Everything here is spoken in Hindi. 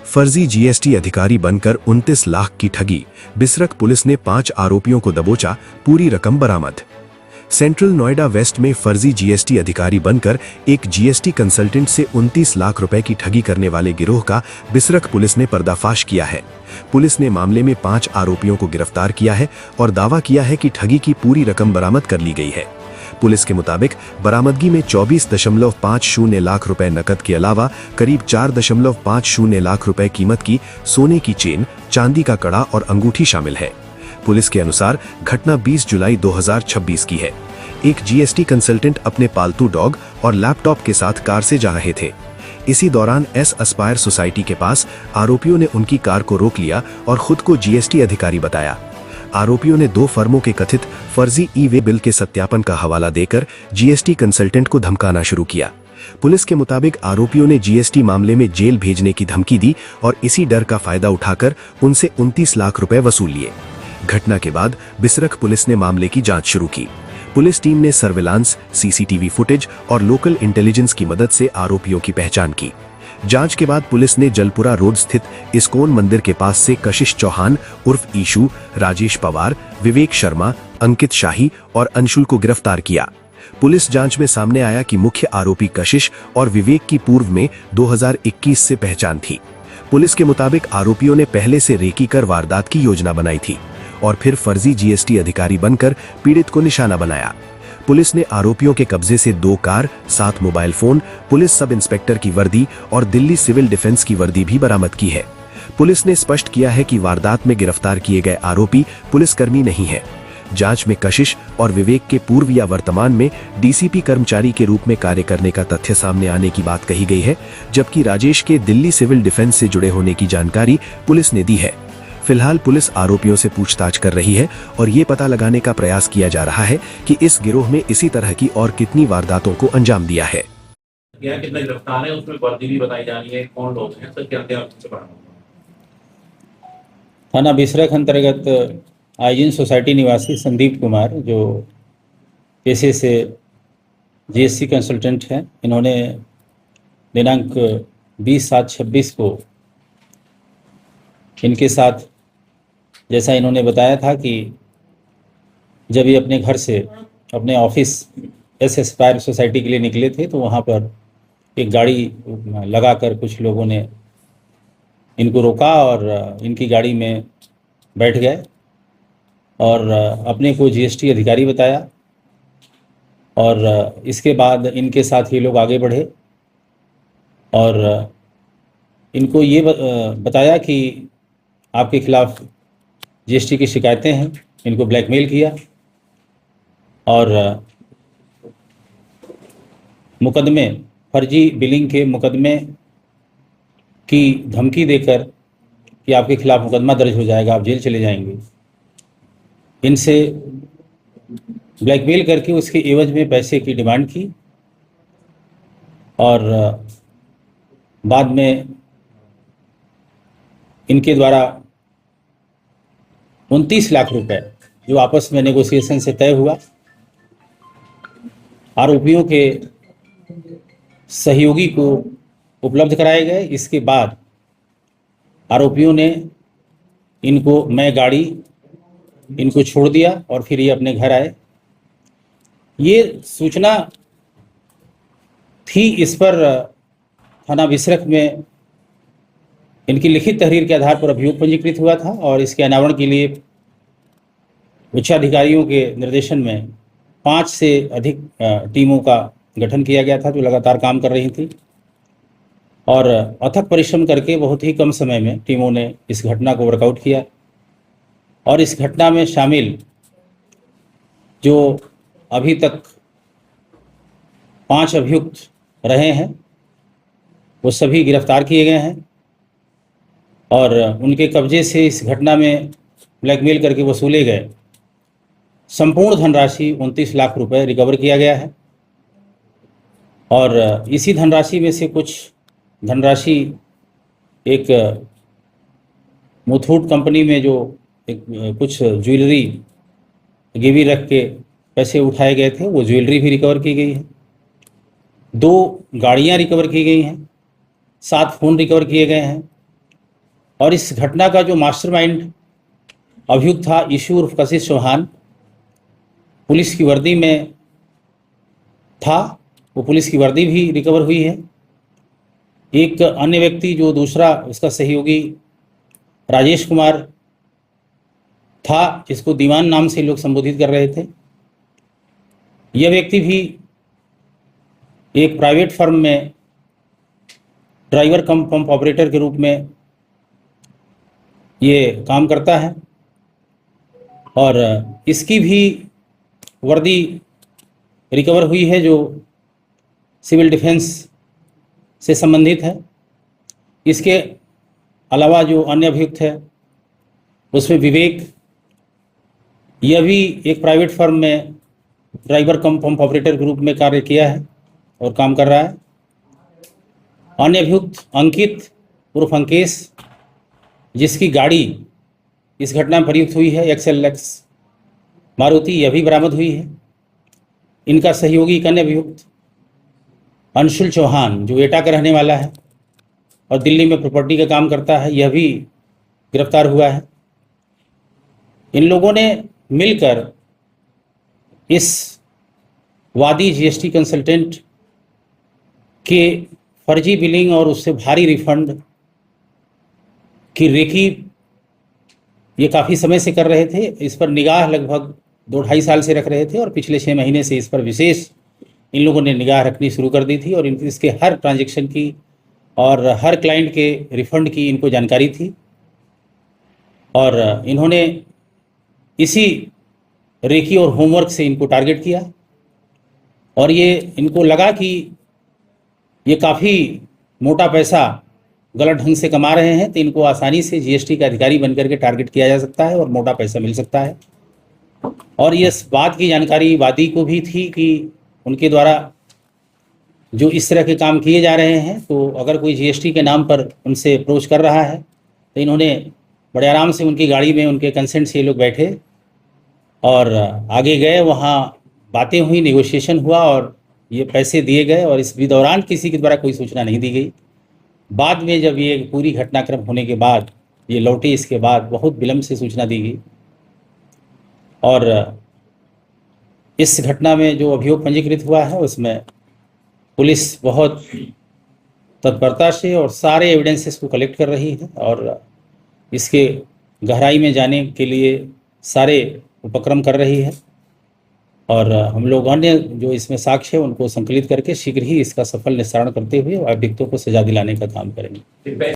फर्जी जीएसटी अधिकारी बनकर 29 लाख की ठगी, बिसरख पुलिस ने 5 आरोपियों को दबोचा, पूरी रकम बरामद। सेंट्रल नोएडा वेस्ट में फर्जी जीएसटी अधिकारी बनकर एक जीएसटी कंसल्टेंट से 29 लाख रुपए की ठगी करने वाले गिरोह का बिसरख पुलिस ने पर्दाफाश किया है। पुलिस ने मामले में 5 आरोपियों को गिरफ्तार किया है और दावा किया है कि ठगी की पूरी रकम बरामद कर ली गई है। पुलिस के मुताबिक बरामदगी में 24.50 लाख रुपए नकद के अलावा करीब 4.50 लाख रुपए कीमत की सोने की चेन, चांदी का कड़ा और अंगूठी शामिल है। पुलिस के अनुसार घटना 20 जुलाई 2026 की है। एक जीएसटी कंसल्टेंट अपने पालतू डॉग और लैपटॉप के साथ कार से जा रहे थे। इसी दौरान एस एस्पायर सोसाइटी के पास आरोपियों ने उनकी कार को रोक लिया और खुद को जीएसटी अधिकारी बताया। आरोपियों ने 2 फर्मों के कथित फर्जी ई-वे बिल के सत्यापन का हवाला देकर जीएसटी कंसल्टेंट को धमकाना शुरू किया। पुलिस के मुताबिक आरोपियों ने जीएसटी मामले में जेल भेजने की धमकी दी और इसी डर का फायदा उठाकर उनसे 29 लाख रुपए वसूल लिए। घटना के बाद बिसरख पुलिस ने मामले की जांच शुरू की। पुलिस टीम ने सर्विलांस, सीसीटीवी फुटेज और लोकल इंटेलिजेंस की मदद से आरोपियों की पहचान की। जांच के बाद पुलिस ने जलपुरा रोड स्थित इस्कॉन मंदिर के पास से कशिश चौहान उर्फ ईशू, राजेश पवार, विवेक शर्मा, अंकित शाही और अंशुल को गिरफ्तार किया। पुलिस जांच में सामने आया कि मुख्य आरोपी कशिश और विवेक की पूर्व में 2021 से पहचान थी। पुलिस के मुताबिक आरोपियों ने पहले से रेकी कर वारदात की योजना बनाई थी और फिर फर्जी जीएसटी अधिकारी बनकर पीड़ित को निशाना बनाया। पुलिस ने आरोपियों के कब्जे से 2 car, 7 mobile phone, police sub inspector की वर्दी और दिल्ली सिविल डिफेंस की वर्दी भी बरामद की है। पुलिस ने स्पष्ट किया है कि वारदात में गिरफ्तार किए गए आरोपी पुलिसकर्मी नहीं है। जांच में कशिश और विवेक के पूर्व या वर्तमान में डीसीपी कर्मचारी के रूप में कार्य करने का तथ्य सामने आने की बात कही गई है, जबकि राजेश के दिल्ली सिविल डिफेंस से जुड़े होने की जानकारी पुलिस ने दी है। फिलहाल पुलिस आरोपियों से पूछताछ कर रही है और ये पता लगाने का प्रयास किया जा रहा है कि इस गिरोह में इसी तरह की और कितनी वारदातों को अंजाम दिया है। कितने गिरफ्तार है, उसमें वर्दी भी बताई जा रही है, कौन लोग हैं सर, क्या थाना बिसरख अंतर्गत आइजिन सोसाइटी निवासी संदीप कुमार, जो पेशे से जीएसटी कंसल्टेंट हैं, इन्होंने दिनांक 20/7/26 को इनके साथ, जैसा इन्होंने बताया था कि जब ये अपने घर से अपने ऑफिस एस एस्पायर सोसाइटी के लिए निकले थे तो वहाँ पर एक गाड़ी लगाकर कुछ लोगों ने इनको रोका और इनकी गाड़ी में बैठ गए और अपने को जीएसटी अधिकारी बताया। और इसके बाद इनके साथ ये लोग आगे बढ़े और इनको ये बताया कि आपके खिलाफ जीएसटी की शिकायतें हैं। इनको ब्लैकमेल किया और मुकदमे, फर्जी बिलिंग के मुकदमे की धमकी देकर कि आपके खिलाफ मुकदमा दर्ज हो जाएगा, आप जेल चले जाएंगे, इनसे ब्लैकमेल करके उसके एवज में पैसे की डिमांड की और बाद में इनके द्वारा 29 लाख रुपए जो आपस में नेगोशिएशन से तय हुआ, आरोपियों के सहयोगी को उपलब्ध कराए गए। इसके बाद आरोपियों ने मैं गाड़ी इनको छोड़ दिया और फिर ये अपने घर आए। ये सूचना थी, इस पर थाना बिसरख में इनकी लिखित तहरीर के आधार पर अभियोग पंजीकृत हुआ था और इसके अनावरण के लिए उच्चाधिकारियों के निर्देशन में 5 से अधिक टीमों का गठन किया गया था जो लगातार काम कर रही थी और अथक परिश्रम करके बहुत ही कम समय में टीमों ने इस घटना को वर्कआउट किया और इस घटना में शामिल जो अभी तक 5 अभियुक्त रहे हैं वो सभी गिरफ्तार किए गए हैं और उनके कब्जे से इस घटना में ब्लैकमेल करके वसूले गए संपूर्ण धनराशि 29 लाख रुपए रिकवर किया गया है। और इसी धनराशि में से कुछ धनराशि एक मुथूट कंपनी में जो कुछ ज्वेलरी गिरवी रख के पैसे उठाए गए थे, वो ज्वेलरी भी रिकवर की गई है। 2 गाड़ियां रिकवर की गई हैं, 7 फ़ोन रिकवर किए गए हैं और इस घटना का जो मास्टरमाइंड अभियुक्त था ईशू उर्फ कशिश चौहान, पुलिस की वर्दी में था, वो पुलिस की वर्दी भी रिकवर हुई है। एक अन्य व्यक्ति जो दूसरा उसका सहयोगी राजेश कुमार था, जिसको दीवान नाम से लोग संबोधित कर रहे थे, यह व्यक्ति भी एक प्राइवेट फर्म में ड्राइवर कम पंप ऑपरेटर के रूप में ये काम करता है और इसकी भी वर्दी रिकवर हुई है जो सिविल डिफेंस से संबंधित है। इसके अलावा जो अन्य अभियुक्त है उसमें विवेक, यह भी एक प्राइवेट फर्म में ड्राइवर कम पंप ऑपरेटर के रूप में कार्य किया है और काम कर रहा है। अन्य अभियुक्त अंकित उर्फ अंकेश, जिसकी गाड़ी इस घटना में प्रयुक्त हुई है XLX मारुति, यह भी बरामद हुई है। इनका सहयोगी एक अन्य अभियुक्त अंशुल चौहान जो एटा का रहने वाला है और दिल्ली में प्रॉपर्टी का काम करता है, यह भी गिरफ्तार हुआ है। इन लोगों ने मिलकर इस वादी जीएसटी कंसल्टेंट के फर्जी बिलिंग और उससे भारी रिफंड की रेकी ये काफ़ी समय से कर रहे थे। इस पर निगाह लगभग 2-2.5 साल से रख रहे थे और पिछले 6 महीने से इस पर विशेष इन लोगों ने निगाह रखनी शुरू कर दी थी और इसके हर ट्रांजैक्शन की और हर क्लाइंट के रिफंड की इनको जानकारी थी और इन्होंने इसी रेकी और होमवर्क से इनको टारगेट किया और ये इनको लगा कि ये काफ़ी मोटा पैसा गलत ढंग से कमा रहे हैं, तो इनको आसानी से जीएसटी का अधिकारी बनकर के टारगेट किया जा सकता है और मोटा पैसा मिल सकता है। और ये इस बात की जानकारी वादी को भी थी कि उनके द्वारा जो इस तरह के काम किए जा रहे हैं, तो अगर कोई जीएसटी के नाम पर उनसे अप्रोच कर रहा है तो इन्होंने बड़े आराम से उनकी गाड़ी में उनके कंसेंट से ये लोग बैठे और आगे गए, वहाँ बातें हुई, नेगोशिएशन हुआ और ये पैसे दिए गए और इस भी दौरान किसी के द्वारा कोई सूचना नहीं दी गई। बाद में जब ये पूरी घटनाक्रम होने के बाद ये लौटे, इसके बाद बहुत विलम्ब से सूचना दी गई और इस घटना में जो अभियोग पंजीकृत हुआ है उसमें पुलिस बहुत तत्परता से और सारे एविडेंसेस को कलेक्ट कर रही है और इसके गहराई में जाने के लिए सारे उपक्रम कर रही है और हम लोग अन्य जो इसमें साक्ष्य है उनको संकलित करके शीघ्र ही इसका सफल निस्तारण करते हुए अभियुक्तों को सजा दिलाने का काम करेंगे।